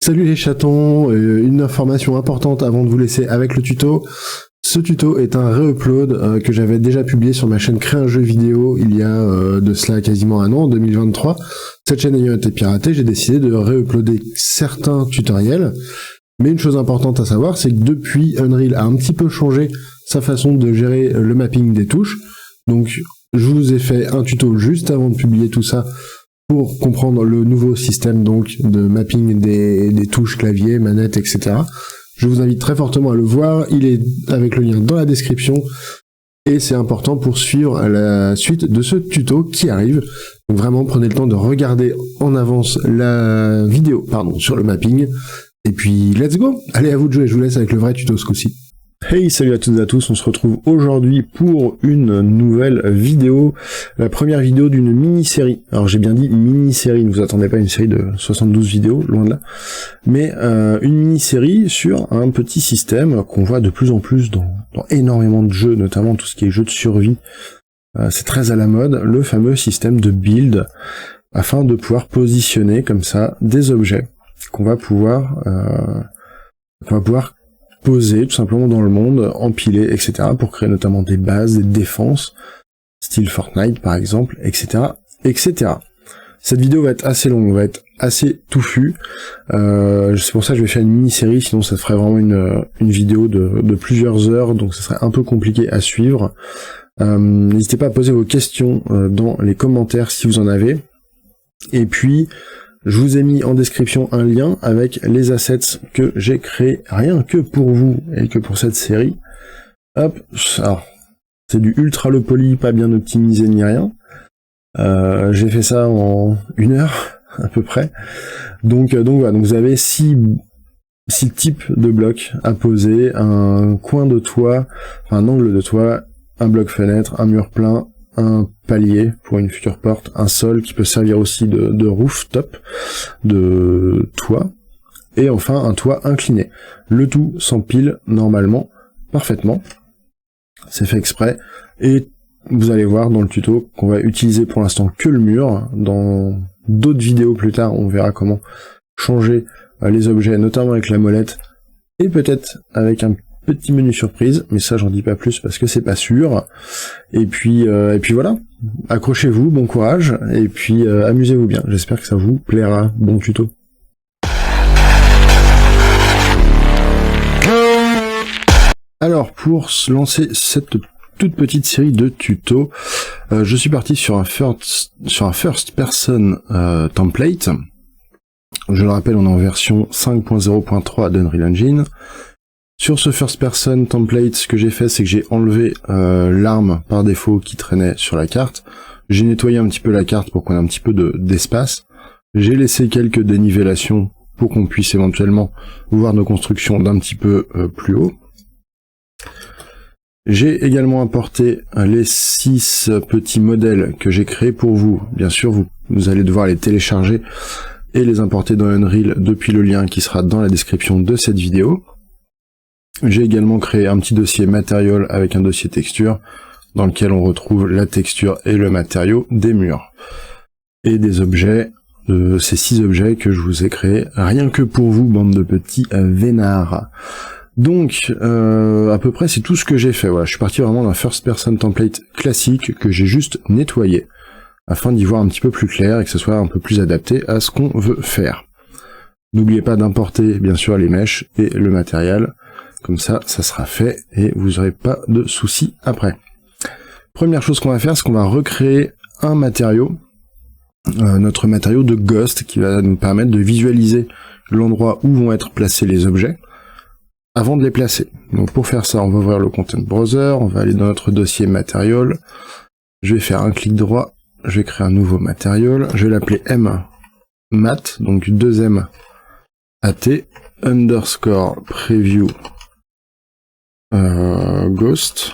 Salut les chatons, une information importante avant de vous laisser avec le tuto. Ce tuto est un re-upload que j'avais déjà publié sur ma chaîne Créer un jeu vidéo il y a de cela quasiment un an, en 2023. Cette chaîne ayant été piratée, j'ai décidé de re-uploader certains tutoriels. Mais une chose importante à savoir, c'est que depuis, Unreal a un petit peu changé sa façon de gérer le mapping des touches. Donc je vous ai fait un tuto juste avant de publier tout ça pour comprendre le nouveau système donc de mapping des touches, clavier, manette, etc. Je vous invite très fortement à le voir, il est avec le lien dans la description, et c'est important pour suivre la suite de ce tuto qui arrive. Donc vraiment, prenez le temps de regarder en avance la vidéo sur le mapping, et puis let's go. Allez, à vous de jouer, je vous laisse avec le vrai tuto ce coup-ci. Hey, salut à toutes et à tous, on se retrouve aujourd'hui pour une nouvelle vidéo, la première vidéo d'une mini-série. Alors j'ai bien dit mini-série, ne vous attendez pas à une série de 72 vidéos, loin de là, mais une mini-série sur un petit système qu'on voit de plus en plus dans énormément de jeux, notamment tout ce qui est jeux de survie. C'est très à la mode, le fameux système de build, afin de pouvoir positionner comme ça des objets qu'on va pouvoir poser tout simplement dans le monde, empiler, etc. pour créer notamment des bases, des défenses, style Fortnite par exemple, etc. etc. Cette vidéo va être assez longue, va être assez touffue. C'est pour ça que je vais faire une mini-série, sinon ça ferait vraiment une vidéo de plusieurs heures, donc ça serait un peu compliqué à suivre. N'hésitez pas à poser vos questions dans les commentaires si vous en avez. Et puis, je vous ai mis en description un lien avec les assets que j'ai créés rien que pour vous et que pour cette série. Hop, alors, c'est du ultra low poly, pas bien optimisé ni rien. J'ai fait ça en 1 heure, à peu près. Donc voilà, donc vous avez 6 types de blocs à poser, un coin de toit, un angle de toit, un bloc fenêtre, un mur plein, un palier pour une future porte, un sol qui peut servir aussi de rooftop, de toit, et enfin un toit incliné. Le tout s'empile normalement parfaitement, c'est fait exprès, et vous allez voir dans le tuto qu'on va utiliser pour l'instant que le mur. Dans d'autres vidéos plus tard, on verra comment changer les objets, notamment avec la molette, et peut-être avec un petit menu surprise, mais ça j'en dis pas plus parce que c'est pas sûr. Et puis voilà, accrochez-vous, bon courage, et puis amusez-vous bien, j'espère que ça vous plaira. Bon tuto. Alors pour se lancer cette toute petite série de tutos, je suis parti sur un first person template. Je le rappelle, on est en version 5.0.3 d'Unreal Engine. Sur ce first person template, ce que j'ai fait, c'est que j'ai enlevé l'arme par défaut qui traînait sur la carte. J'ai nettoyé un petit peu la carte pour qu'on ait un petit peu d'espace. J'ai laissé quelques dénivellations pour qu'on puisse éventuellement voir nos constructions d'un petit peu plus haut. J'ai également importé les 6 petits modèles que j'ai créés pour vous. Bien sûr, vous allez devoir les télécharger et les importer dans Unreal depuis le lien qui sera dans la description de cette vidéo. J'ai également créé un petit dossier matériel avec un dossier texture dans lequel on retrouve la texture et le matériau des murs. Et des objets, ces 6 objets que je vous ai créés rien que pour vous, bande de petits vénards. Donc, à peu près c'est tout ce que j'ai fait. Voilà, je suis parti vraiment d'un first person template classique que j'ai juste nettoyé, afin d'y voir un petit peu plus clair et que ce soit un peu plus adapté à ce qu'on veut faire. N'oubliez pas d'importer bien sûr les mèches et le matériel. Comme ça, ça sera fait et vous n'aurez pas de soucis après. Première chose qu'on va faire, c'est qu'on va recréer un matériau, notre matériau de Ghost, qui va nous permettre de visualiser l'endroit où vont être placés les objets avant de les placer. Donc pour faire ça, on va ouvrir le Content Browser, on va aller dans notre dossier matériel, je vais faire un clic droit, je vais créer un nouveau matériel, je vais l'appeler mmat, donc 2M AT, underscore preview Ghost.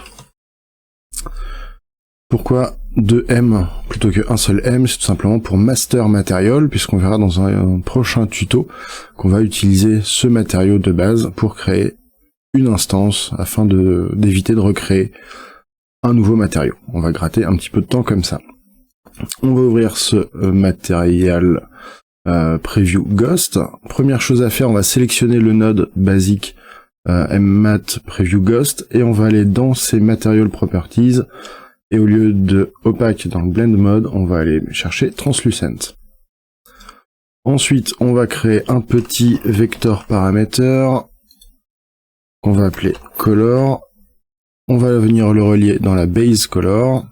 Pourquoi 2M plutôt qu'un seul M? C'est tout simplement pour master material, puisqu'on verra dans un prochain tuto qu'on va utiliser ce matériau de base pour créer une instance afin d'éviter de recréer un nouveau matériau. On va gratter un petit peu de temps comme ça. On va ouvrir ce matériel Preview Ghost. Première chose à faire, on va sélectionner le node basique mmat Preview Ghost et on va aller dans ces Material Properties et au lieu de opaque dans le blend mode, on va aller chercher translucent. Ensuite, on va créer un petit vector parameter qu'on va appeler color. On va venir le relier dans la base color.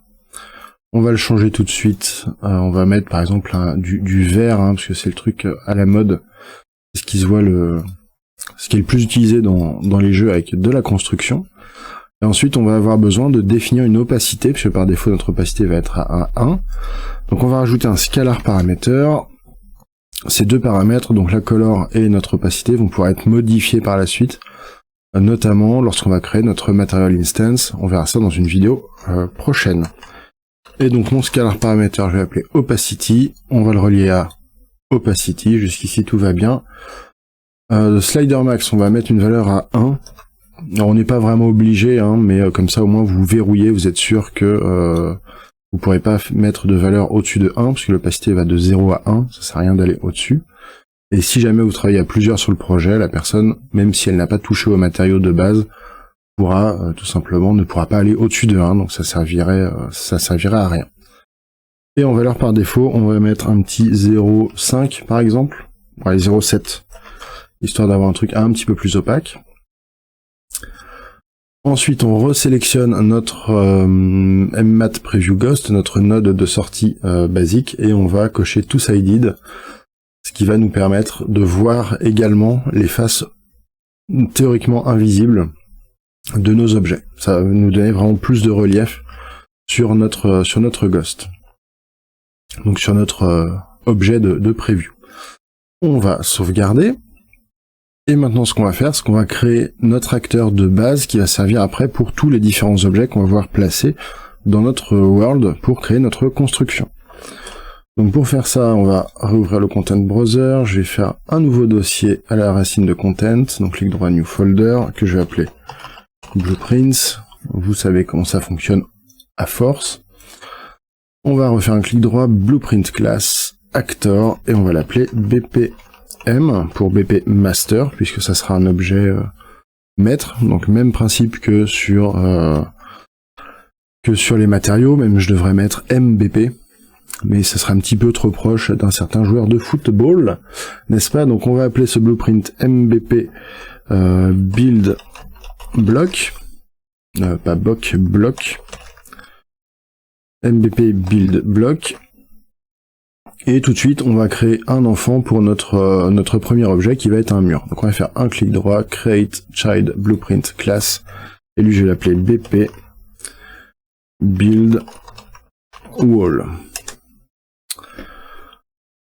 On va le changer tout de suite. On va mettre par exemple du vert, parce que c'est le truc à la mode. C'est ce qui se voit ce qui est le plus utilisé dans les jeux avec de la construction. Et ensuite, on va avoir besoin de définir une opacité, puisque par défaut notre opacité va être à 1. Donc on va rajouter un scalar parameter. Ces deux paramètres, donc la color et notre opacité, vont pouvoir être modifiés par la suite, notamment lorsqu'on va créer notre material instance. On verra ça dans une vidéo prochaine. Et donc mon scalar parameter, je vais l'appeler opacity. On va le relier à opacity. Jusqu'ici tout va bien. Slider max, on va mettre une valeur à 1. Alors, on n'est pas vraiment obligé, mais comme ça au moins vous verrouillez, vous êtes sûr que vous pourrez pas mettre de valeur au-dessus de 1, parce que l'opacité va de 0 à 1, ça sert à rien d'aller au-dessus. Et si jamais vous travaillez à plusieurs sur le projet, la personne, même si elle n'a pas touché aux matériaux de base, pourra tout simplement ne pourra pas aller au-dessus de 1, donc ça servirait à rien. Et en valeur par défaut, on va mettre un petit 0,5 par exemple, allez 0,7, histoire d'avoir un truc un petit peu plus opaque. Ensuite, on resélectionne notre mmat Preview Ghost, notre node de sortie basique, et on va cocher TwoSided, ce qui va nous permettre de voir également les faces théoriquement invisibles de nos objets. Ça va nous donner vraiment plus de relief sur notre Ghost. Donc sur notre objet de preview. On va sauvegarder. Et maintenant, ce qu'on va faire, c'est qu'on va créer notre acteur de base qui va servir après pour tous les différents objets qu'on va voir placer dans notre world pour créer notre construction. Donc pour faire ça, on va réouvrir le Content Browser. Je vais faire un nouveau dossier à la racine de Content. Donc clic droit New Folder que je vais appeler Blueprints. Vous savez comment ça fonctionne à force. On va refaire un clic droit Blueprint Class Actor et on va l'appeler BP M pour BP Master, puisque ça sera un objet maître, donc même principe que sur les matériaux, même je devrais mettre MBP, mais ça sera un petit peu trop proche d'un certain joueur de football, n'est-ce pas? Donc on va appeler ce blueprint MBP build block, pas block, MBP build block. Et tout de suite, on va créer un enfant pour notre premier objet qui va être un mur. Donc on va faire un clic droit, Create Child Blueprint Class, et lui je vais l'appeler BP Build Wall.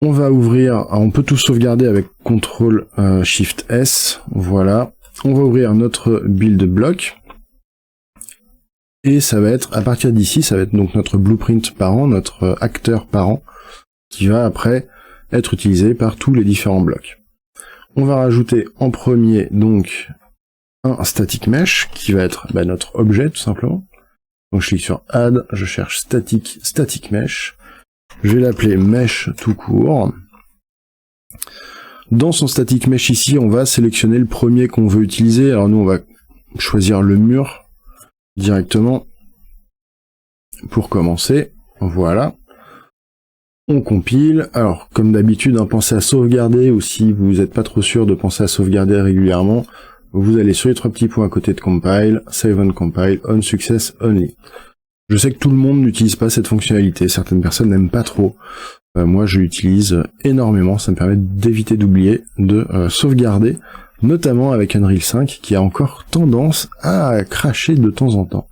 On va ouvrir, on peut tout sauvegarder avec CTRL Shift S, voilà. On va ouvrir notre build block. Et ça va être, à partir d'ici, ça va être donc notre blueprint parent, notre acteur parent, qui va après être utilisé par tous les différents blocs. On va rajouter en premier donc un static mesh qui va être notre objet tout simplement. Donc je clique sur Add, je cherche static mesh, je vais l'appeler mesh tout court. Dans son static mesh ici, on va sélectionner le premier qu'on veut utiliser. Alors nous on va choisir le mur directement pour commencer. Voilà. On compile. Alors, comme d'habitude, pensez à sauvegarder, ou si vous n'êtes pas trop sûr de penser à sauvegarder régulièrement, vous allez sur les trois petits points à côté de Compile, Save and Compile, On Success Only. Je sais que tout le monde n'utilise pas cette fonctionnalité, certaines personnes n'aiment pas trop. Moi, je l'utilise énormément, ça me permet d'éviter d'oublier de sauvegarder, notamment avec Unreal 5, qui a encore tendance à cracher de temps en temps,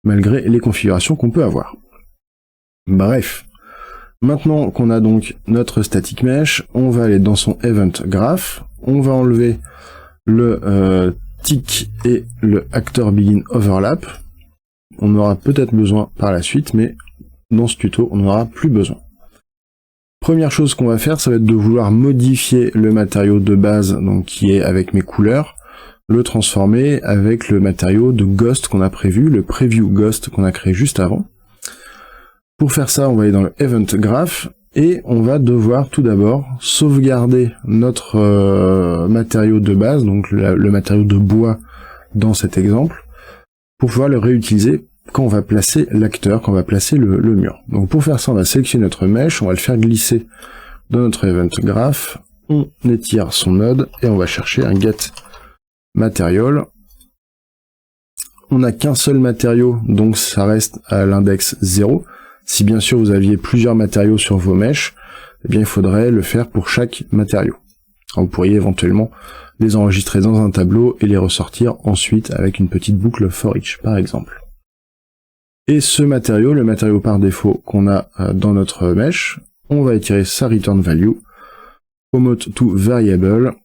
malgré les configurations qu'on peut avoir. Bref. Maintenant qu'on a donc notre static mesh, on va aller dans son event graph, on va enlever le tick et le actor begin overlap. On aura peut-être besoin par la suite, mais dans ce tuto, on n'en aura plus besoin. Première chose qu'on va faire, ça va être de vouloir modifier le matériau de base, donc qui est avec mes couleurs, le transformer avec le matériau de Ghost qu'on a prévu, le Preview Ghost qu'on a créé juste avant. Pour faire ça, on va aller dans le Event Graph, Et on va devoir tout d'abord sauvegarder notre matériau de base, donc le matériau de bois dans cet exemple, pour pouvoir le réutiliser quand on va placer l'acteur, quand on va placer le mur. Donc pour faire ça, on va sélectionner notre mesh, on va le faire glisser dans notre event graph, on étire son node et on va chercher un get material. On n'a qu'un seul matériau, donc ça reste à l'index 0. Si bien sûr vous aviez plusieurs matériaux sur vos meshs, eh bien il faudrait le faire pour chaque matériau. Alors, vous pourriez éventuellement les enregistrer dans un tableau et les ressortir ensuite avec une petite boucle for each par exemple. Et ce matériau, le matériau par défaut qu'on a dans notre mesh, on va étirer sa return value, promote to variable.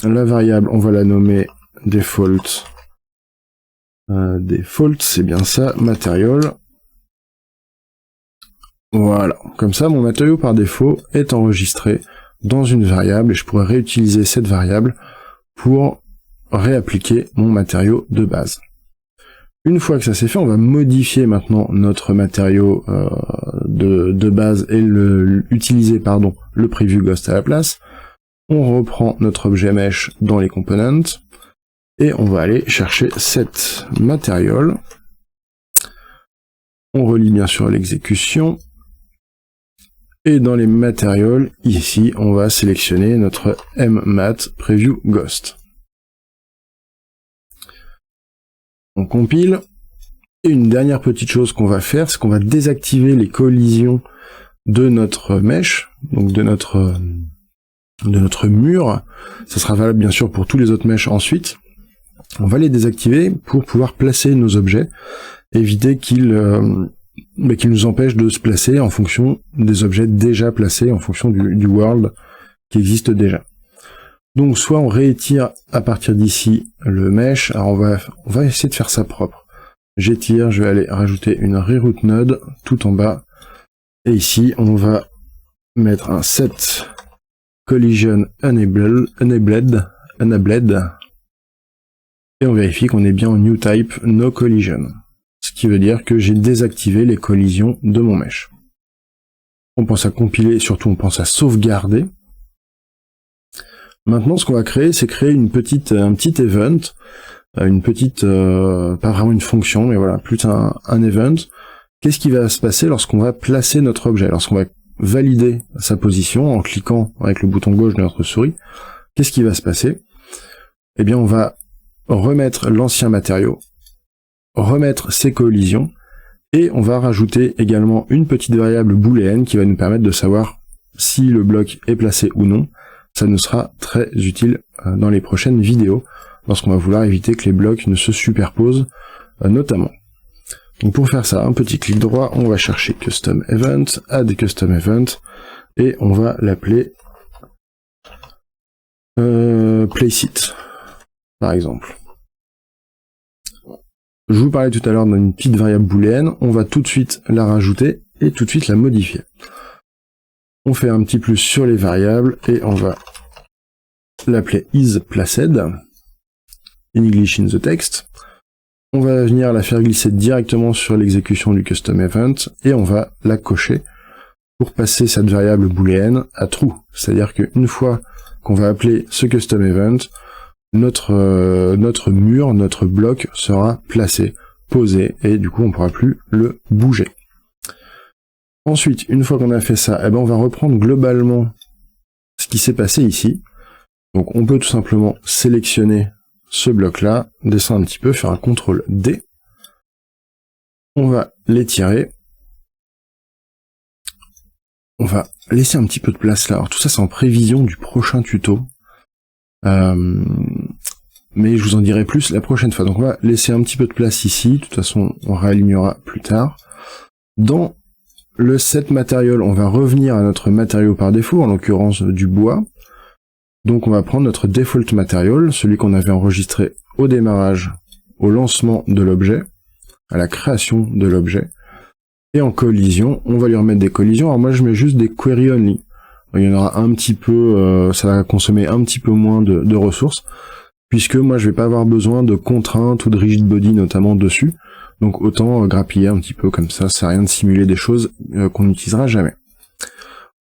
La variable, on va la nommer default. Default, c'est bien ça, material. Voilà, comme ça mon matériau par défaut est enregistré dans une variable et je pourrais réutiliser cette variable pour réappliquer mon matériau de base. Une fois que ça c'est fait, on va modifier maintenant notre matériau de base et utiliser le preview ghost à la place. On reprend notre objet mesh dans les components et on va aller chercher cette material. On relie bien sûr l'exécution. Et dans les materials, ici, on va sélectionner notre mmat preview ghost. On compile. Et une dernière petite chose qu'on va faire, c'est qu'on va désactiver les collisions de notre mesh, donc de notre mur. Ça sera valable bien sûr pour tous les autres meshs ensuite. On va les désactiver pour pouvoir placer nos objets, éviter qu'ils nous empêchent de se placer en fonction des objets déjà placés, en fonction du world qui existe déjà. Donc soit on réétire à partir d'ici le mesh, alors on va essayer de faire ça propre. J'étire, je vais aller rajouter une reroute node tout en bas, et ici on va mettre un set collision enabled, et on vérifie qu'on est bien en new type no collision. Ce qui veut dire que j'ai désactivé les collisions de mon mesh. On pense à compiler, surtout on pense à sauvegarder. Maintenant, ce qu'on va créer, c'est créer un petit event, pas vraiment une fonction, mais voilà, plus un event. Qu'est-ce qui va se passer lorsqu'on va placer notre objet, lorsqu'on va valider sa position en cliquant avec le bouton gauche de notre souris? Qu'est-ce qui va se passer? Eh bien, on va remettre l'ancien matériau, remettre ses collisions, et on va rajouter également une petite variable booléenne qui va nous permettre de savoir si le bloc est placé ou non. Ça nous sera très utile dans les prochaines vidéos, lorsqu'on va vouloir éviter que les blocs ne se superposent notamment. Donc pour faire ça, un petit clic droit, on va chercher Custom Event, Add Custom Event, et on va l'appeler Placeit, par exemple. Je vous parlais tout à l'heure d'une petite variable booléenne, on va tout de suite la rajouter et tout de suite la modifier. On fait un petit plus sur les variables et on va l'appeler isPlaced, in English in the text. On va venir la faire glisser directement sur l'exécution du custom event et on va la cocher pour passer cette variable booléenne à true. C'est-à-dire qu'une fois qu'on va appeler ce custom event, notre mur, notre bloc sera placé, posé, et du coup on ne pourra plus le bouger. Ensuite, une fois qu'on a fait ça, eh ben on va reprendre globalement ce qui s'est passé ici. Donc on peut tout simplement sélectionner ce bloc-là, descendre un petit peu, faire un CTRL D. On va l'étirer. On va laisser un petit peu de place là. Alors tout ça c'est en prévision du prochain tuto. Mais je vous en dirai plus la prochaine fois. Donc on va laisser un petit peu de place ici. De toute façon, on réalignera plus tard. Dans le set material, on va revenir à notre matériau par défaut, en l'occurrence du bois. Donc on va prendre notre default material, celui qu'on avait enregistré au démarrage, au lancement de l'objet, à la création de l'objet. Et en collision, on va lui remettre des collisions. Alors moi je mets juste des query only. Il y en aura un petit peu, ça va consommer un petit peu moins de ressources, puisque moi je vais pas avoir besoin de contraintes ou de rigid body notamment dessus. Donc autant grappiller un petit peu comme ça, ça sert à rien de simuler des choses qu'on n'utilisera jamais.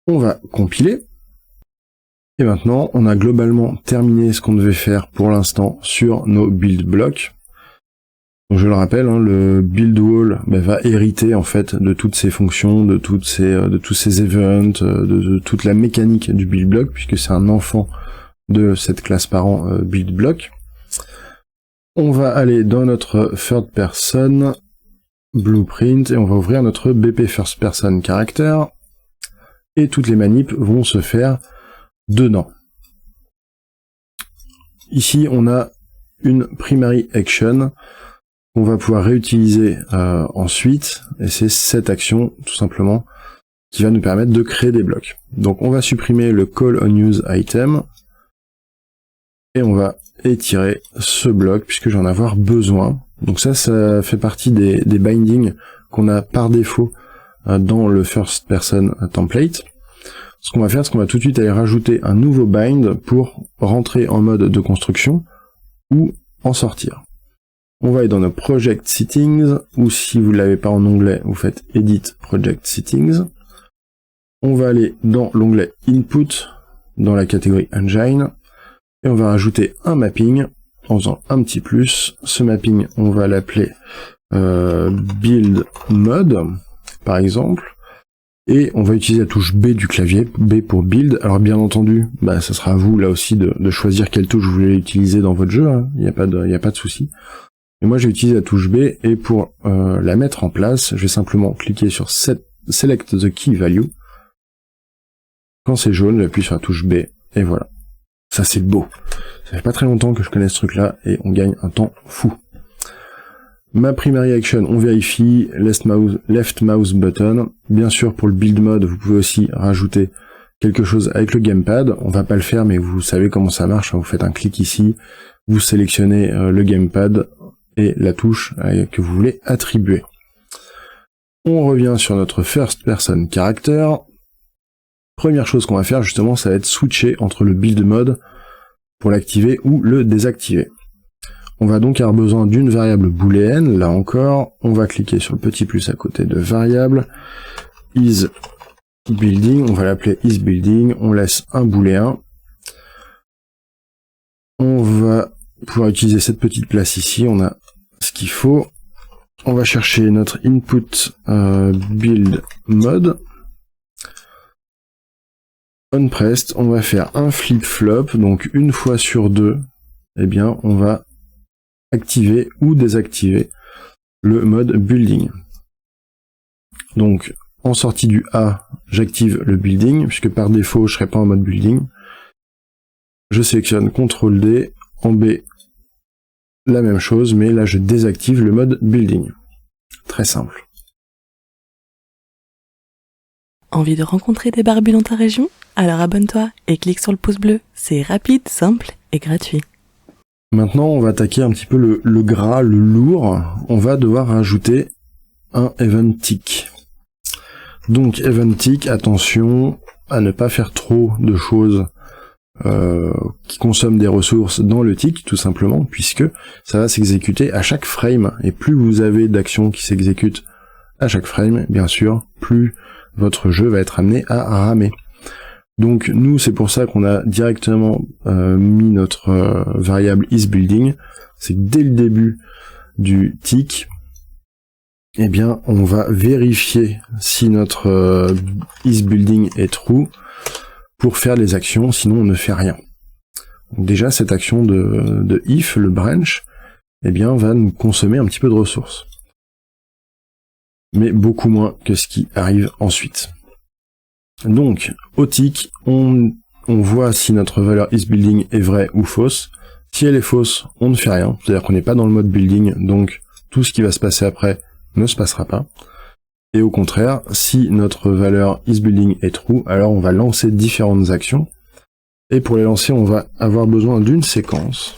On va compiler. Et maintenant, on a globalement terminé ce qu'on devait faire pour l'instant sur nos build blocks. Donc je le rappelle, hein, le build wall va hériter en fait de toutes ces fonctions, de tous ces events, de toute la mécanique du build block, puisque c'est un enfant de cette classe parent build block. On va aller dans notre third person blueprint et on va ouvrir notre BP first person character et toutes les manips vont se faire dedans. Ici on a une primary action qu'on va pouvoir réutiliser ensuite, et c'est cette action tout simplement qui va nous permettre de créer des blocs. Donc on va supprimer le call on use item et on va étirer ce bloc puisque j'en ai avoir besoin. Donc ça fait partie des bindings qu'on a par défaut dans le first person template. Ce qu'on va faire, c'est qu'on va tout de suite aller rajouter un nouveau bind pour rentrer en mode de construction ou en sortir. On va aller dans nos project settings, ou si vous ne l'avez pas en onglet, vous faites edit project settings. On va aller dans l'onglet input, dans la catégorie engine, et on va rajouter un mapping en faisant un petit plus. Ce mapping, on va l'appeler build mode, par exemple. Et on va utiliser la touche B du clavier, B pour build. Alors bien entendu, ça sera à vous là aussi de choisir quelle touche vous voulez utiliser dans votre jeu, hein. Il n'y a pas de souci. Et moi j'ai utilisé la touche B, et pour la mettre en place, je vais simplement cliquer sur Select the Key Value. Quand c'est jaune, j'appuie sur la touche B, et voilà. Ça c'est beau. Ça fait pas très longtemps que je connais ce truc là, et on gagne un temps fou. Ma primary action, on vérifie, left mouse button. Bien sûr, pour le build mode, vous pouvez aussi rajouter quelque chose avec le gamepad. On va pas le faire, mais vous savez comment ça marche. Vous faites un clic ici, vous sélectionnez le gamepad et la touche que vous voulez attribuer. On revient sur notre first person character. Première chose qu'on va faire, justement, ça va être switcher entre le build mode pour l'activer ou le désactiver. On va donc avoir besoin d'une variable booléenne, là encore, on va cliquer sur le petit plus à côté de variable, isBuilding, on va l'appeler isBuilding, on laisse un booléen, on va pouvoir utiliser cette petite place ici, on a ce qu'il faut, on va chercher notre input build mode, onPressed, on va faire un flip-flop, donc une fois sur deux, eh bien on va activer ou désactiver le mode building. Donc en sortie du A, j'active le building, puisque par défaut je serai pas en mode building. Je sélectionne CTRL D, en B la même chose, mais là je désactive le mode building. Très simple. Envie de rencontrer des barbus dans ta région? Alors abonne-toi et clique sur le pouce bleu, c'est rapide, simple et gratuit. Maintenant, on va attaquer un petit peu le gras, le lourd. On va devoir rajouter un event tick. Donc, event tick, attention à ne pas faire trop de choses qui consomment des ressources dans le tick, tout simplement, puisque ça va s'exécuter à chaque frame. Et plus vous avez d'actions qui s'exécutent à chaque frame, bien sûr, plus votre jeu va être amené à ramer. Donc nous, c'est pour ça qu'on a directement mis notre variable isBuilding. C'est que dès le début du tick, eh bien, on va vérifier si notre isBuilding est true pour faire les actions, sinon on ne fait rien. Donc déjà, cette action de if, le branch, eh bien, va nous consommer un petit peu de ressources. Mais beaucoup moins que ce qui arrive ensuite. Donc, au tick, on voit si notre valeur isBuilding est vraie ou fausse. Si elle est fausse, on ne fait rien, c'est-à-dire qu'on n'est pas dans le mode building, donc tout ce qui va se passer après ne se passera pas. Et au contraire, si notre valeur isBuilding est true, alors on va lancer différentes actions. Et pour les lancer, on va avoir besoin d'une séquence.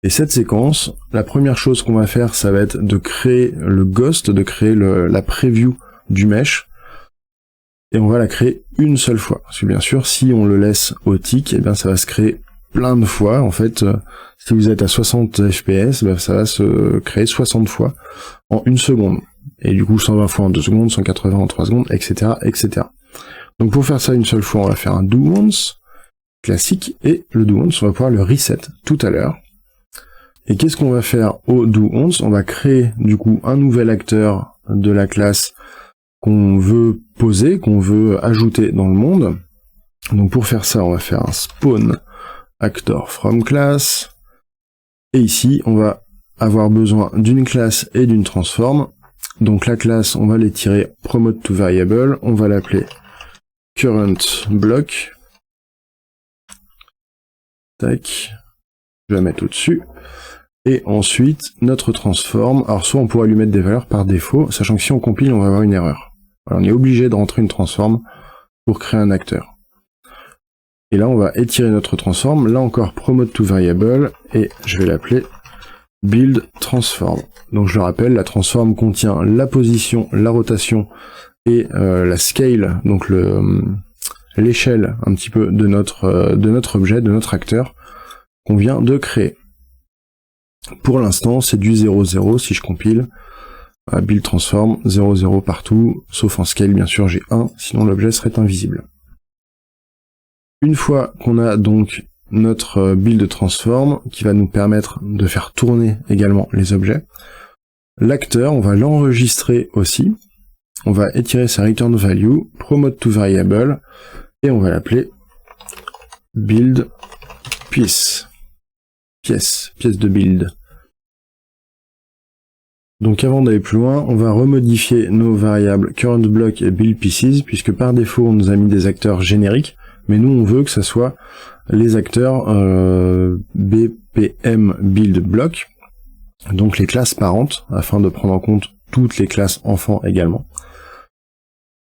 Et cette séquence, la première chose qu'on va faire, ça va être de créer le ghost, de créer la preview du mesh. Et on va la créer une seule fois. Parce que bien sûr, si on le laisse au tick, eh bien ça va se créer plein de fois. En fait, si vous êtes à 60 fps, ça va se créer 60 fois en une seconde. et du coup 120 fois en 2 secondes, 180 en 3 secondes, etc., etc. Donc pour faire ça une seule fois, on va faire un do once classique, et le do once, on va pouvoir le reset tout à l'heure. Et qu'est-ce qu'on va faire au do once? On va créer du coup un nouvel acteur de la classe qu'on veut poser, qu'on veut ajouter dans le monde. Donc pour faire ça, on va faire un spawn actor from class, et ici on va avoir besoin d'une classe et d'une transform. Donc la classe, on va l'étirer promote to variable, on va l'appeler current block. Tac, je vais la mettre au-dessus. Et ensuite, notre transform, alors soit on pourra lui mettre des valeurs par défaut, sachant que si on compile, on va avoir une erreur. Alors on est obligé de rentrer une transform pour créer un acteur. Et là, on va étirer notre transform, là encore promote to variable, et je vais l'appeler build transform. Donc je le rappelle, la transform contient la position, la rotation et la scale, donc l'échelle un petit peu de notre objet, de notre acteur qu'on vient de créer. Pour l'instant, c'est du 0,0 si je compile. Build transform, 0,0 partout, sauf en scale, bien sûr, j'ai 1, sinon l'objet serait invisible. Une fois qu'on a donc notre build transform, qui va nous permettre de faire tourner également les objets, l'acteur, on va l'enregistrer aussi. On va étirer sa return value, promote to variable, et on va l'appeler build piece. Pièce de build. Donc avant d'aller plus loin, on va remodifier nos variables current block et build pieces, puisque par défaut on nous a mis des acteurs génériques, mais nous on veut que ça soit les acteurs BPM build block, donc les classes parentes, afin de prendre en compte toutes les classes enfants également.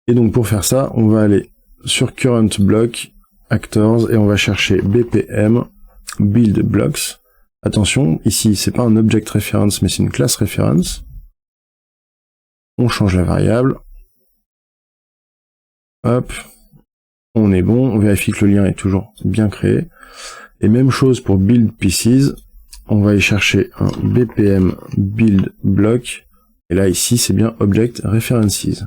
Et donc pour faire ça, on va aller sur current block actors et on va chercher BPM build blocks. Attention, ici c'est pas un object reference mais c'est une classe reference. On change la variable. Hop, on est bon, on vérifie que le lien est toujours bien créé. Et même chose pour build pieces, on va aller chercher un BPM build block. Et là ici c'est bien object references.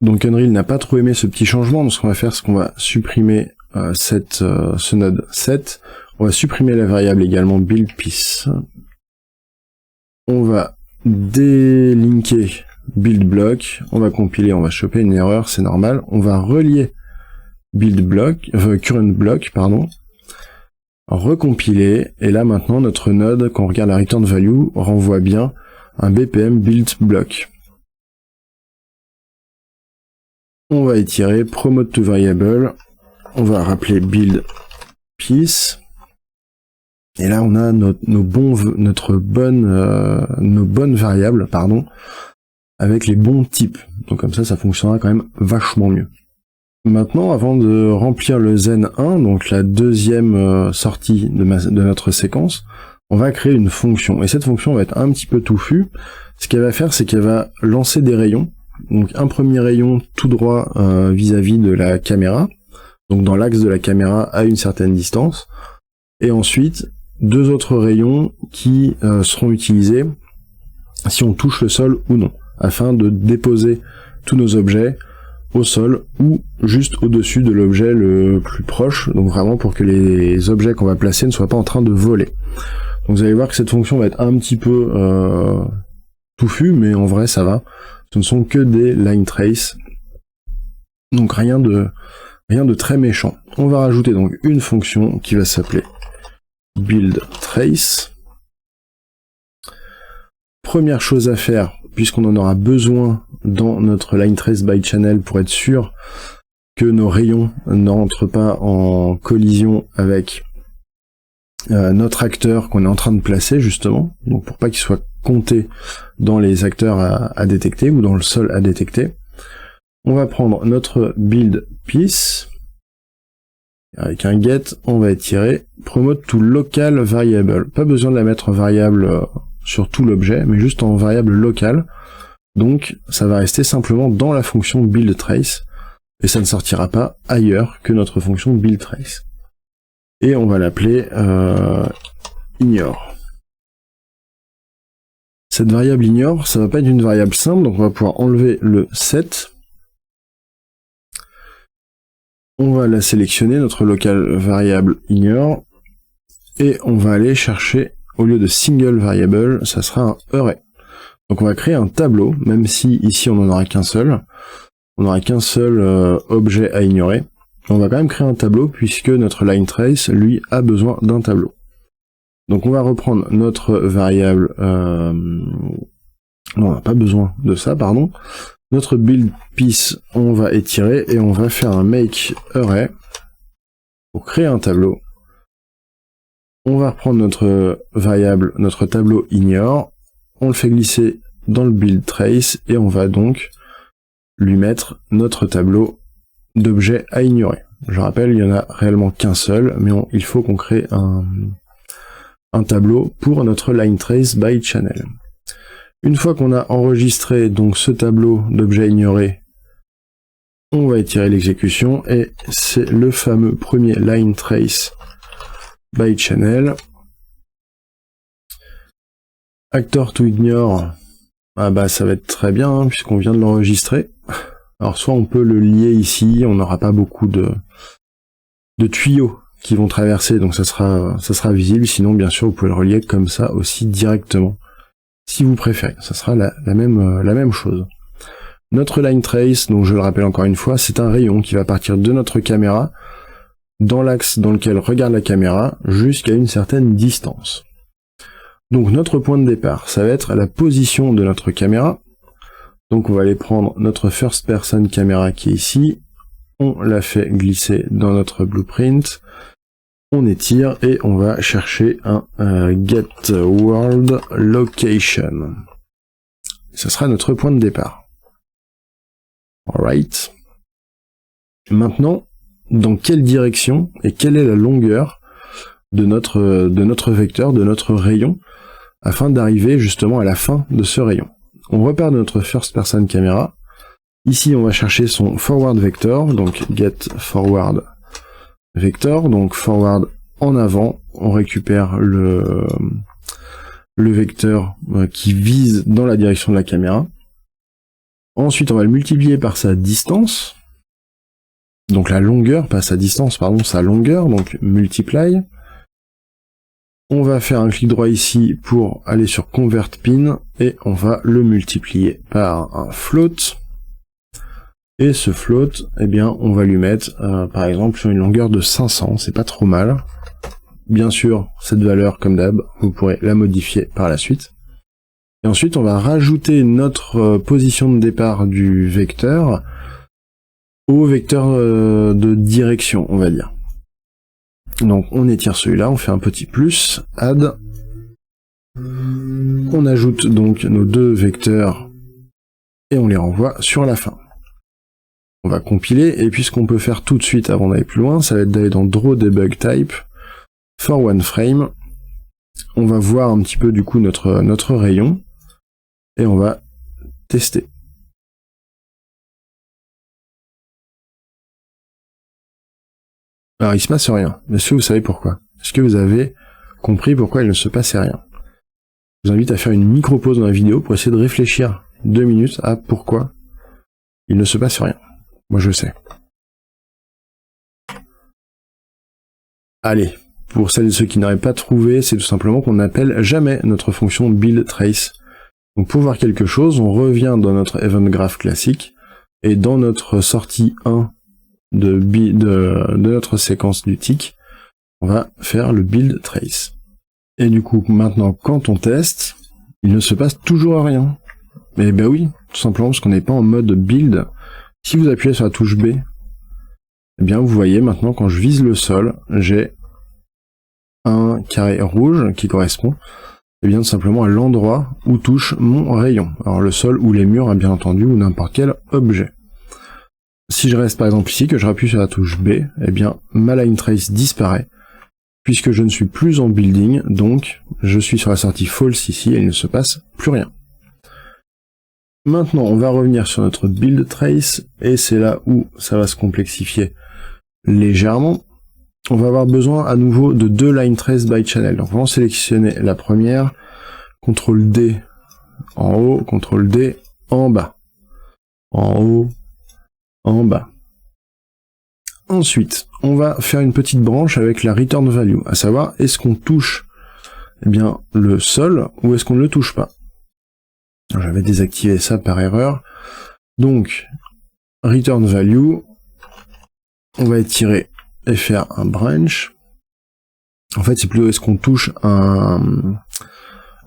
Donc Unreal n'a pas trop aimé ce petit changement, donc ce qu'on va faire, c'est qu'on va supprimer ce node set, on va supprimer la variable également build piece, on va délinker build block, on va compiler, on va choper une erreur, c'est normal, on va relier build block, current block, pardon, recompiler, et là maintenant notre node, quand on regarde la return value, renvoie bien un BPM build block. On va étirer promote to variable, on va rappeler build piece, et là on a nos bonnes variables, pardon, avec les bons types. Donc comme ça fonctionnera quand même vachement mieux. Maintenant, avant de remplir le zen1, donc la deuxième sortie de notre séquence, on va créer une fonction. Et cette fonction va être un petit peu touffue. Ce qu'elle va faire, c'est qu'elle va lancer des rayons. Donc un premier rayon tout droit vis-à-vis de la caméra, donc dans l'axe de la caméra à une certaine distance, et ensuite deux autres rayons qui seront utilisés si on touche le sol ou non, afin de déposer tous nos objets au sol ou juste au-dessus de l'objet le plus proche, donc vraiment pour que les objets qu'on va placer ne soient pas en train de voler. Donc vous allez voir que cette fonction va être un petit peu touffue, mais en vrai ça va. Ce ne sont que des line trace, donc rien de très méchant. On va rajouter donc une fonction qui va s'appeler build trace. Première chose à faire, puisqu'on en aura besoin dans notre line trace by channel pour être sûr que nos rayons n'entrent pas en collision avec notre acteur qu'on est en train de placer justement, donc pour pas qu'il soit compté dans les acteurs à détecter ou dans le sol à détecter. On va prendre notre build piece, avec un get, on va étirer promote to local variable. Pas besoin de la mettre en variable sur tout l'objet, mais juste en variable locale. Donc ça va rester simplement dans la fonction build trace, et ça ne sortira pas ailleurs que notre fonction build trace. Et on va l'appeler ignore. cette variable ignore, ça va pas être une variable simple, donc on va pouvoir enlever le set. On va la sélectionner, notre local variable ignore, et on va aller chercher, au lieu de single variable, ça sera un array. Donc on va créer un tableau, même si ici on n'en aura qu'un seul. On n'aura qu'un seul objet à ignorer. On va quand même créer un tableau, puisque notre line trace, lui, a besoin d'un tableau. Donc on va reprendre notre variable... non, on n'a pas besoin de ça, pardon. Notre build piece, on va étirer et on va faire un make array pour créer un tableau. On va reprendre notre variable, notre tableau ignore, on le fait glisser dans le build trace et on va donc lui mettre notre tableau d'objets à ignorer. Je rappelle, il n'y en a réellement qu'un seul, mais il faut qu'on crée un tableau pour notre line trace by channel. Une fois qu'on a enregistré donc ce tableau d'objets ignorés, on va étirer l'exécution et c'est le fameux premier line trace by channel. Actor to ignore, ah bah ça va être très bien hein, puisqu'on vient de l'enregistrer. Alors soit on peut le lier ici, on n'aura pas beaucoup de tuyaux qui vont traverser, donc ça sera visible, sinon bien sûr vous pouvez le relier comme ça aussi directement. Si vous préférez, ça sera la même chose. Notre line trace, donc je le rappelle encore une fois, c'est un rayon qui va partir de notre caméra, dans l'axe dans lequel regarde la caméra, jusqu'à une certaine distance. Donc notre point de départ, ça va être la position de notre caméra. Donc on va aller prendre notre first person caméra qui est ici, on la fait glisser dans notre blueprint, on étire et on va chercher un get world location. Ce sera notre point de départ. Alright. Maintenant, dans quelle direction et quelle est la longueur de notre vecteur, de notre rayon, afin d'arriver justement à la fin de ce rayon. On repart de notre first person caméra. Ici, on va chercher son forward vector, donc get forward vector, donc forward en avant, on récupère le vecteur qui vise dans la direction de la caméra. Ensuite, on va le multiplier par sa distance, donc la longueur, pas sa distance, pardon, sa longueur, donc multiply. On va faire un clic droit ici pour aller sur convert pin et on va le multiplier par un float. Et ce float, eh bien, on va lui mettre, par exemple, sur une longueur de 500, c'est pas trop mal. Bien sûr, cette valeur, comme d'hab, vous pourrez la modifier par la suite. Et ensuite, on va rajouter notre position de départ du vecteur au vecteur de direction, on va dire. Donc, on étire celui-là, on fait un petit plus, add. On ajoute donc nos deux vecteurs et on les renvoie sur la fin. On va compiler, et puis ce qu'on peut faire tout de suite avant d'aller plus loin, ça va être d'aller dans Draw Debug Type, for one frame. On va voir un petit peu du coup notre rayon, et on va tester. Alors il se passe rien. Est-ce que vous savez pourquoi? Est-ce que vous avez compris pourquoi il ne se passait rien? Je vous invite à faire une micro-pause dans la vidéo pour essayer de réfléchir 2 minutes à pourquoi il ne se passe rien. Moi je sais. Allez, pour celles et ceux qui n'auraient pas trouvé, c'est tout simplement qu'on n'appelle jamais notre fonction build trace. Donc pour voir quelque chose, on revient dans notre event graph classique, et dans notre sortie 1 de notre séquence du tick, on va faire le build trace. Et du coup, maintenant, quand on teste, il ne se passe toujours rien. Mais ben oui, tout simplement parce qu'on n'est pas en mode build. Si vous appuyez sur la touche B, eh bien vous voyez maintenant quand je vise le sol, j'ai un carré rouge qui correspond eh bien tout simplement à l'endroit où touche mon rayon. Alors le sol ou les murs, bien entendu, ou n'importe quel objet. Si je reste par exemple ici, que je rappuie sur la touche B, eh bien ma line trace disparaît, puisque je ne suis plus en building, donc je suis sur la sortie false ici et il ne se passe plus rien. Maintenant, on va revenir sur notre build trace, et c'est là où ça va se complexifier légèrement. On va avoir besoin à nouveau de 2 line trace by channel. Donc on va sélectionner la première, CTRL D en haut, CTRL D, en bas. En haut, en bas. Ensuite, on va faire une petite branche avec la return value, à savoir, est-ce qu'on touche bien le sol ou est-ce qu'on ne le touche pas. J'avais désactivé ça par erreur. Donc, return value, on va étirer et faire un branch. En fait, c'est plutôt est-ce qu'on touche un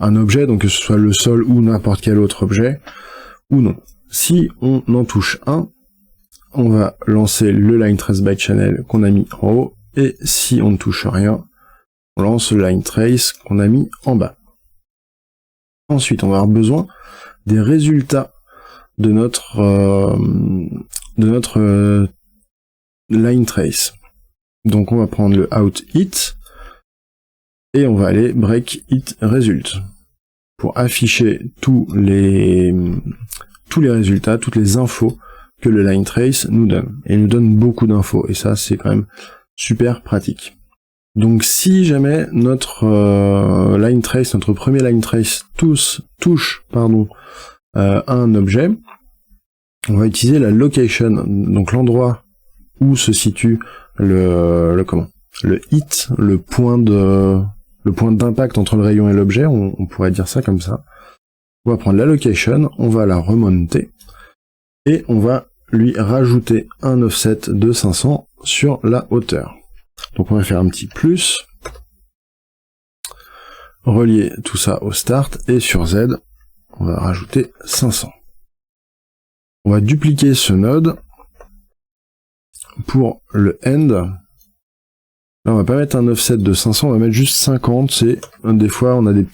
objet, donc que ce soit le sol ou n'importe quel autre objet, ou non. Si on en touche un, on va lancer le line trace by channel qu'on a mis en haut, et si on ne touche rien, on lance le line trace qu'on a mis en bas. Ensuite, on va avoir besoin des résultats de notre line trace. Donc on va prendre le out it, et on va aller break it result, pour afficher tous les résultats, toutes les infos que le line trace nous donne. Et il nous donne beaucoup d'infos, et ça c'est quand même super pratique. Donc si jamais notre line trace, notre premier line trace touche un objet, on va utiliser la location, donc l'endroit où se situe le hit, le point d'impact entre le rayon et l'objet, on pourrait dire ça comme ça. On va prendre la location, on va la remonter, et on va lui rajouter un offset de 500 sur la hauteur. Donc on va faire un petit plus, relier tout ça au start, et sur Z, on va rajouter 500. On va dupliquer ce node pour le end. Là, on va pas mettre un offset de 500, on va mettre juste 50. C'est des fois on a des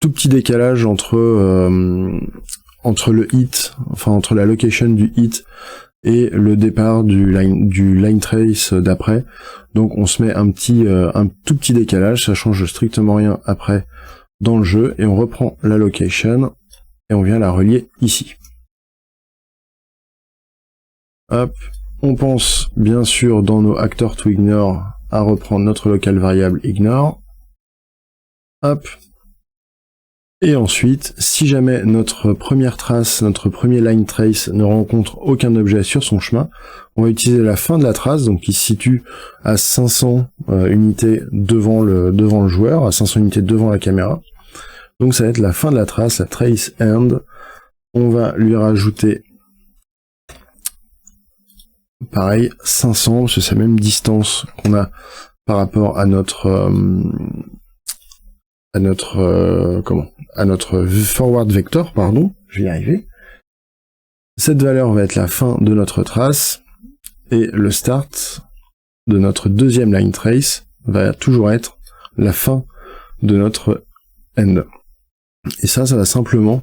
tout petits décalages entre le hit, enfin entre la location du hit et le départ du line trace d'après. Donc on se met un tout petit décalage, ça change strictement rien après dans le jeu, et on reprend la location et on vient la relier ici. Hop, on pense bien sûr dans nos actors to ignore à reprendre notre local variable ignore. Hop. Et ensuite, si jamais notre première trace, notre premier line trace ne rencontre aucun objet sur son chemin, on va utiliser la fin de la trace, donc qui se situe à 500 unités devant le joueur, à 500 unités devant la caméra. Donc ça va être la fin de la trace, la trace end. On va lui rajouter pareil 500, parce que c'est la même distance qu'on a par rapport à notre forward vector, pardon, je vais y arriver. Cette valeur va être la fin de notre trace, et le start de notre deuxième line trace va toujours être la fin de notre end. Et ça va simplement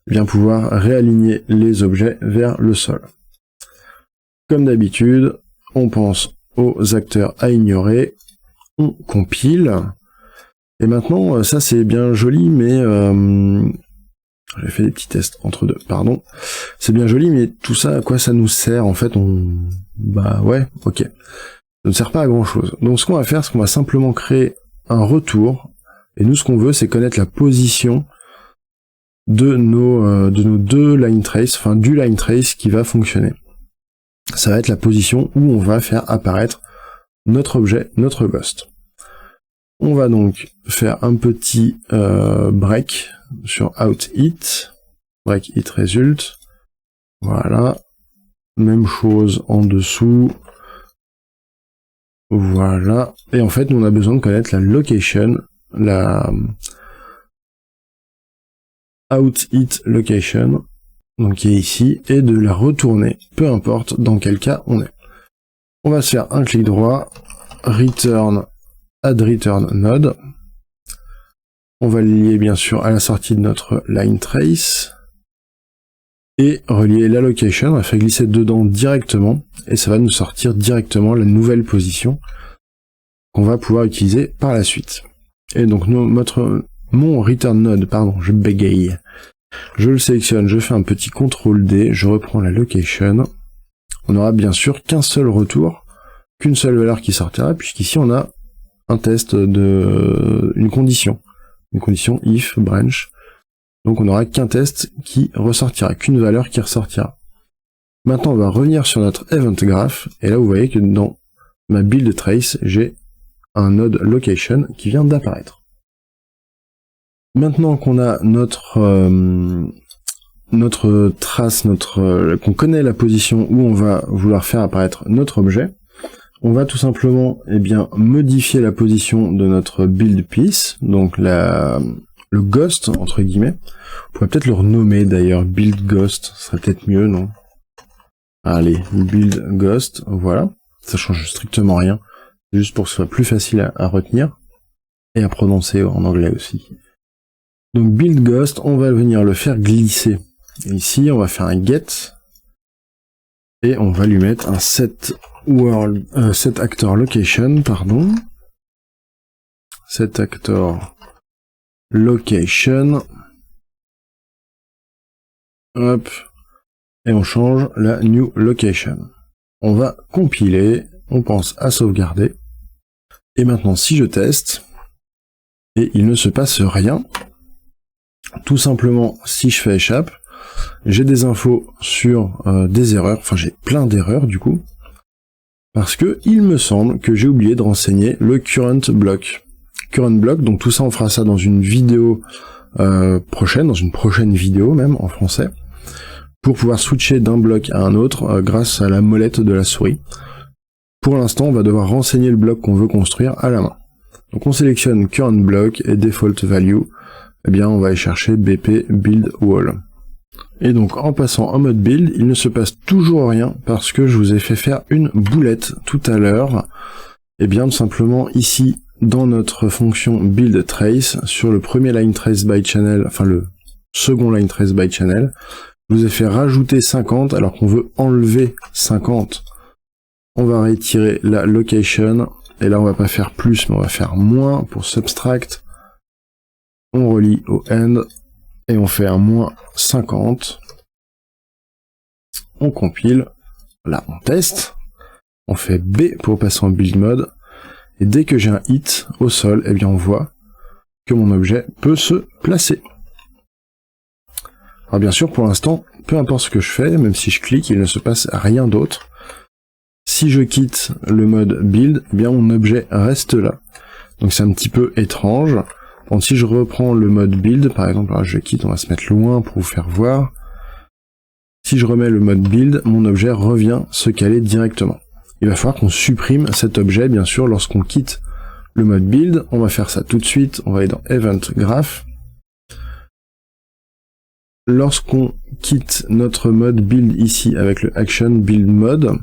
bien pouvoir réaligner les objets vers le sol. Comme d'habitude, on pense aux acteurs à ignorer, on compile. Et maintenant, ça c'est bien joli, mais j'ai fait des petits tests entre deux, pardon. C'est bien joli, mais tout ça, à quoi ça nous sert? En fait, bah ouais, ok. Ça ne sert pas à grand chose. Donc ce qu'on va faire, c'est qu'on va simplement créer un retour, et nous ce qu'on veut, c'est connaître la position de nos deux line trace, enfin du line trace qui va fonctionner. Ça va être la position où on va faire apparaître notre objet, notre ghost. On va donc faire un petit break sur out it, break it result. Voilà. Même chose en dessous. Voilà. Et en fait, nous on a besoin de connaître la location, la out it location, donc qui est ici, et de la retourner, peu importe dans quel cas on est. On va se faire un clic droit, return add return node. On va le lier bien sûr à la sortie de notre line trace et relier la location. On va faire glisser dedans directement et ça va nous sortir directement la nouvelle position qu'on va pouvoir utiliser par la suite. Et donc mon return node, pardon, je bégaye. Je le sélectionne, je fais un petit CTRL D, je reprends la location. On n'aura bien sûr qu'un seul retour, qu'une seule valeur qui sortira, puisqu'ici on a un test une condition if branch, Donc on n'aura qu'un test qui ressortira, qu'une valeur qui ressortira. Maintenant on va revenir sur notre event graph, et là vous voyez que dans ma build trace, j'ai un node location qui vient d'apparaître. Maintenant qu'on a notre trace, qu'on connaît la position où on va vouloir faire apparaître notre objet, on va tout simplement modifier la position de notre build piece, donc le ghost entre guillemets. On pourrait peut-être le renommer d'ailleurs, build ghost, ce serait peut-être mieux, non? Allez, build ghost, voilà, ça change strictement rien, juste pour que ce soit plus facile à retenir et à prononcer en anglais aussi. Donc build ghost, on va venir le faire glisser. Et ici, on va faire un get et on va lui mettre un set actor location, pardon. Set actor location. Hop. Et on change la new location. On va compiler, on pense à sauvegarder. Et maintenant, si je teste, et il ne se passe rien, tout simplement, si je fais échappe, j'ai des infos sur des erreurs, enfin j'ai plein d'erreurs du coup, parce que il me semble que j'ai oublié de renseigner le current block. Current block, donc tout ça on fera ça dans une vidéo prochaine, dans une prochaine vidéo même en français, pour pouvoir switcher d'un bloc à un autre grâce à la molette de la souris. Pour l'instant, on va devoir renseigner le bloc qu'on veut construire à la main. Donc on sélectionne current block et default value, on va aller chercher BP build wall. Et donc en passant en mode build, il ne se passe toujours rien parce que je vous ai fait faire une boulette tout à l'heure. Tout simplement ici dans notre fonction build trace, sur le premier line trace by channel, enfin le second line trace by channel, je vous ai fait rajouter 50 alors qu'on veut enlever 50. On va retirer la location et là on va pas faire plus mais on va faire moins pour subtract. On relie au end et on fait un moins 50. On compile. Là, on teste. On fait B pour passer en build mode. Et dès que j'ai un hit au sol, on voit que mon objet peut se placer. Alors bien sûr, pour l'instant, peu importe ce que je fais, même si je clique, il ne se passe rien d'autre. Si je quitte le mode build, mon objet reste là. Donc c'est un petit peu étrange. Donc si je reprends le mode build, par exemple, là je quitte, on va se mettre loin pour vous faire voir. Si je remets le mode build, mon objet revient se caler directement. Il va falloir qu'on supprime cet objet, bien sûr, lorsqu'on quitte le mode build. On va faire ça tout de suite, on va aller dans Event Graph. Lorsqu'on quitte notre mode build ici avec le Action Build Mode,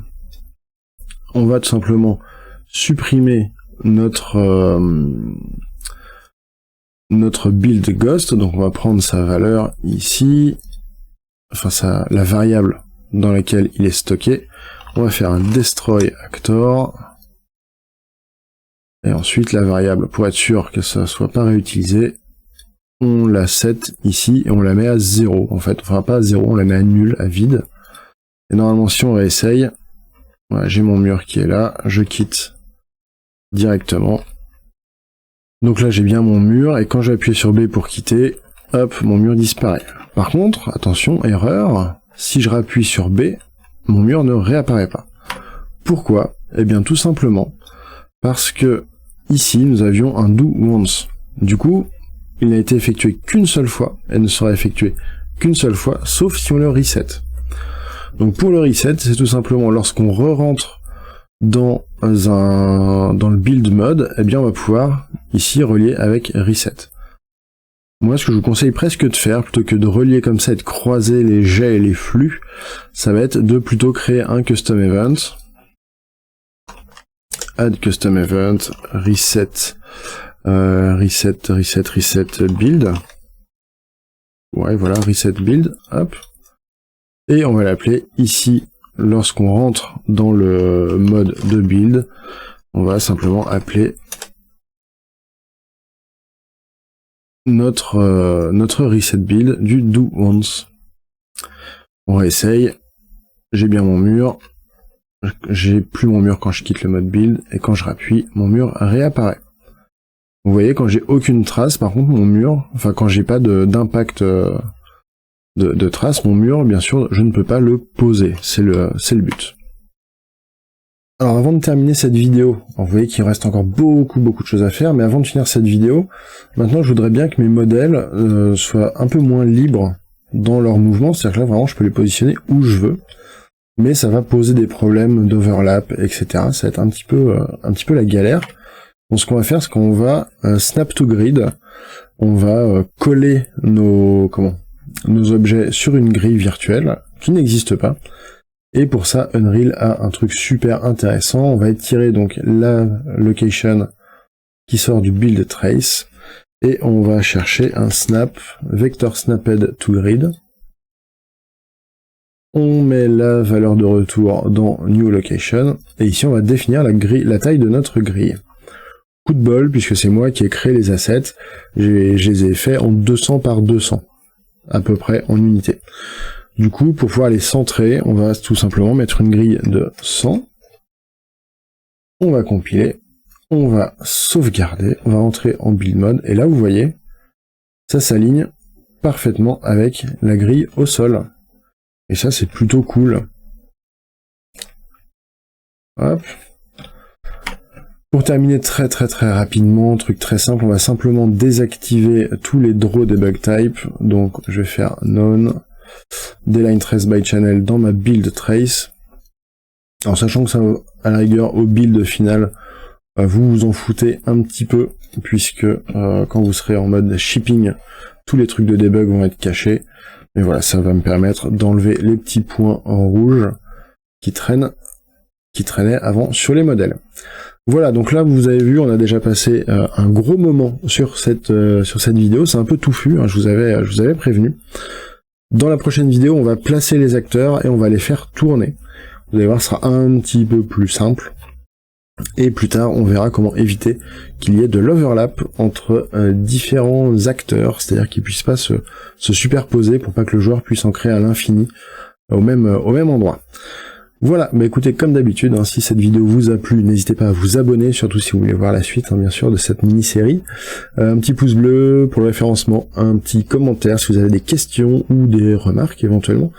on va tout simplement supprimer notre build ghost, donc on va prendre sa valeur ici, enfin la variable dans laquelle il est stocké, on va faire un destroy actor, et ensuite la variable, pour être sûr que ça ne soit pas réutilisé, on la set ici et on la met à 0, en fait, enfin pas à 0, on la met à nul, à vide, et normalement si on réessaye, voilà, j'ai mon mur qui est là, je quitte directement. Donc là j'ai bien mon mur, et quand j'appuie sur B pour quitter, hop, mon mur disparaît. Par contre, attention, erreur, si je rappuie sur B, mon mur ne réapparaît pas. Pourquoi? Tout simplement parce que ici nous avions un do once. Du coup, il n'a été effectué qu'une seule fois, et ne sera effectué qu'une seule fois, sauf si on le reset. Donc pour le reset, c'est tout simplement lorsqu'on re-rentre dans le build mode, on va pouvoir ici relier avec reset. Moi, ce que je vous conseille presque de faire, plutôt que de relier comme ça et de croiser les jets et les flux, ça va être de plutôt créer un custom event. Add custom event, reset build. Ouais, voilà, reset build, hop. Et on va l'appeler ici, lorsqu'on rentre dans le mode de build, on va simplement appeler notre reset build du do once. On réessaye, j'ai bien mon mur, j'ai plus mon mur quand je quitte le mode build, et quand je rappuie, mon mur réapparaît. Vous voyez, quand j'ai aucune trace, par contre, mon mur, enfin quand j'ai pas d'impact de trace, mon mur, bien sûr, je ne peux pas le poser. C'est le but. Alors avant de terminer cette vidéo, vous voyez qu'il reste encore beaucoup de choses à faire, mais avant de finir cette vidéo, maintenant je voudrais bien que mes modèles soient un peu moins libres dans leur mouvement, c'est-à-dire que là vraiment je peux les positionner où je veux, mais ça va poser des problèmes d'overlap, etc. Ça va être un petit peu la galère. Donc ce qu'on va faire, c'est qu'on va snap to grid, on va coller nos objets sur une grille virtuelle qui n'existe pas. Et pour ça, Unreal a un truc super intéressant. On va étirer donc la location qui sort du build trace et on va chercher un snap, vector snapped to grid. On met la valeur de retour dans new location et ici on va définir la taille de notre grille. Coup de bol, puisque c'est moi qui ai créé les assets, je les ai faits en 200 par 200, à peu près en unité. Du coup, pour pouvoir les centrer, on va tout simplement mettre une grille de 100. On va compiler, on va sauvegarder, on va entrer en build mode, et là vous voyez, ça s'aligne parfaitement avec la grille au sol. Et ça c'est plutôt cool. Hop. Pour terminer très rapidement, truc très simple, on va simplement désactiver tous les draw debug type. Donc je vais faire none dline trace by channel dans ma build trace. Alors sachant que ça, à la rigueur, au build final, vous vous en foutez un petit peu, puisque quand vous serez en mode shipping, tous les trucs de debug vont être cachés. Mais voilà, ça va me permettre d'enlever les petits points en rouge qui traînaient avant sur les modèles. Voilà, donc là vous avez vu, on a déjà passé un gros moment sur cette vidéo, c'est un peu touffu, hein, je vous avais prévenu. Dans la prochaine vidéo, on va placer les acteurs et on va les faire tourner. Vous allez voir, ce sera un petit peu plus simple. Et plus tard, on verra comment éviter qu'il y ait de l'overlap entre différents acteurs, c'est-à-dire qu'ils puissent pas se superposer pour pas que le joueur puisse en créer à l'infini au même endroit. Voilà, bah écoutez, comme d'habitude, hein, si cette vidéo vous a plu, n'hésitez pas à vous abonner, surtout si vous voulez voir la suite, hein, bien sûr, de cette mini-série. Un petit pouce bleu pour le référencement, un petit commentaire si vous avez des questions ou des remarques éventuellement.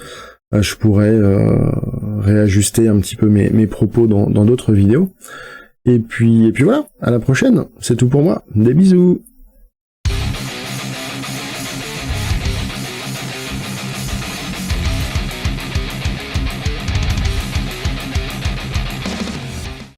Je pourrais réajuster un petit peu mes propos dans d'autres vidéos. Et puis voilà, à la prochaine, c'est tout pour moi. Des bisous!